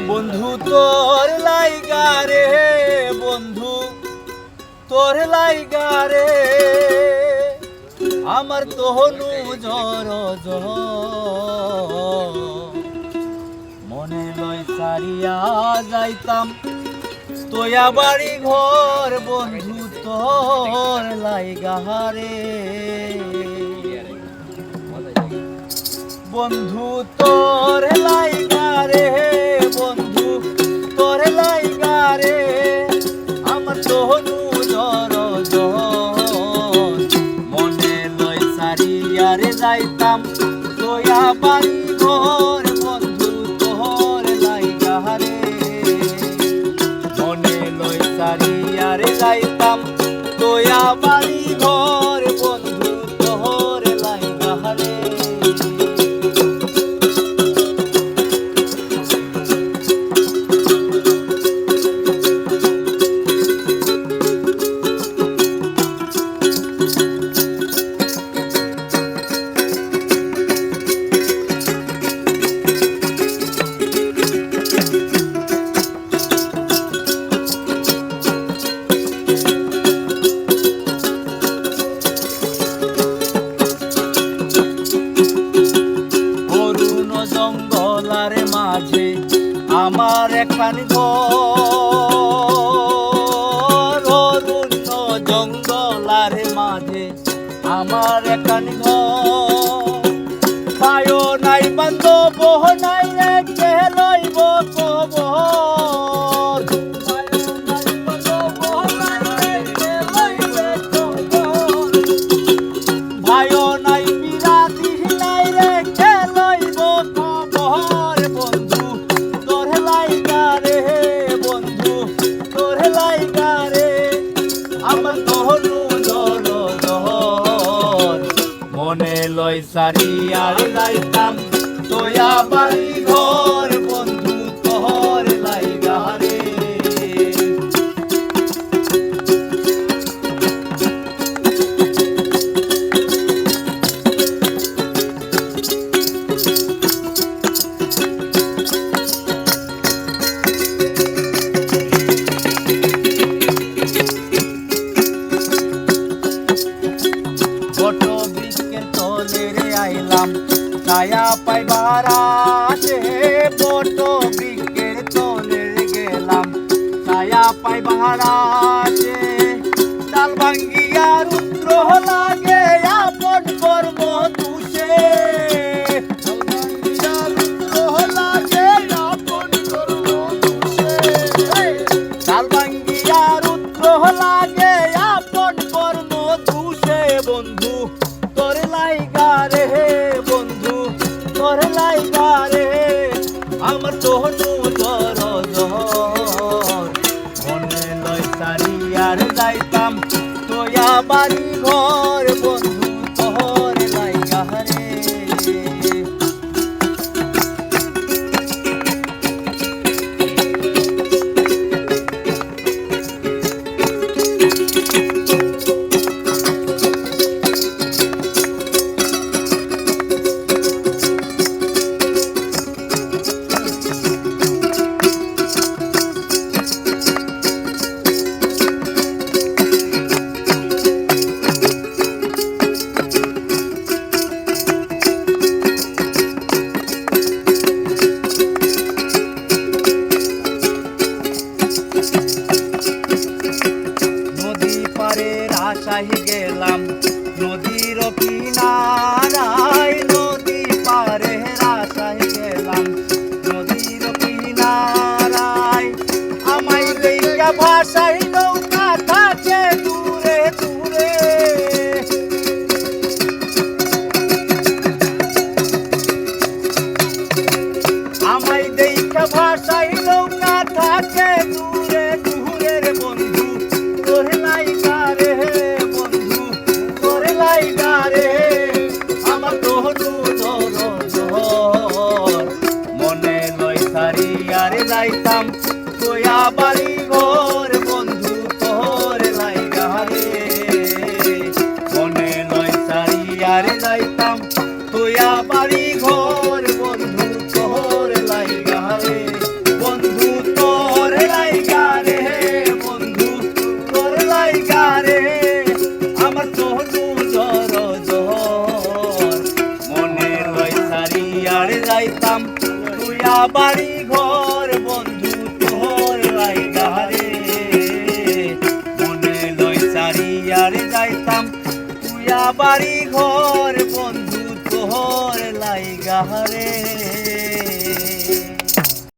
বন্ধু তোর লাইগা রে, বন্ধু তোর লাইগা রে, আমার তহনু জর মনে লয় সারিয়া যাইতাম তোয়া বাড়ি ঘর, বন্ধু তোর লাইগা রে, বন্ধু তোর লাইগা রে, বন্ধু তোর লাইগা রে, আমার তহনু জর মনে লয় সারিয়া রে যাইতাম তোয়া বাড়ি ঘর, বন্ধু তোর লাইগা রে, মনে লয় সারিয়া রে যাইতাম তোয়া বাড়ি ঘর, বন্ধু তোর লাইগা রে। জঙ্গলার মাঝে আমার একখান ঘর, অরণ্য জঙ্গলার মাঝে আমার একখান ঘর, পায়ো নাই বান্ধব নাই রে কে লইব খবর, ভাইও নাই বিরাতি নাই রে কে লইব খবর, বন্ধু তোর লাইগা রে, বন্ধু তোর লাইগা রে, আমার তহনু জর মনে লয় সারিয়া যাইতাম তোয়া বাড়ি ঘর, বন্ধু তোর লাইগা রে। বট বৃক্ষের তলে রে আইলাম ছায়া পাইবার আশে, বট বৃক্ষের তলে গেলাম ছায়া পাইবার আশে, ডাল ভাঙ্গিয়া রুদ্র লাগে আপন কর্ম তুষে, ডাল ভাঙ্গিয়া রুদ্র লাগে আপন কর্ম তুষে, বন্ধু তোর লাইগা রে, বন্ধু তোর লাইগা রে, আমার তহনু জর মনে লয় সারিয়ার যাইতাম তোয়া বাড়ি ঘর, বন্ধু তোর লাইগা রে। আরে যাইতাম তুইয়া বাড়ি ঘর বন্ধু তোর লাইগা রে মনে লই সারিয়ারে যাইতাম তুইয়া বাড়ি ঘর বন্ধু তোর লাইগা রে।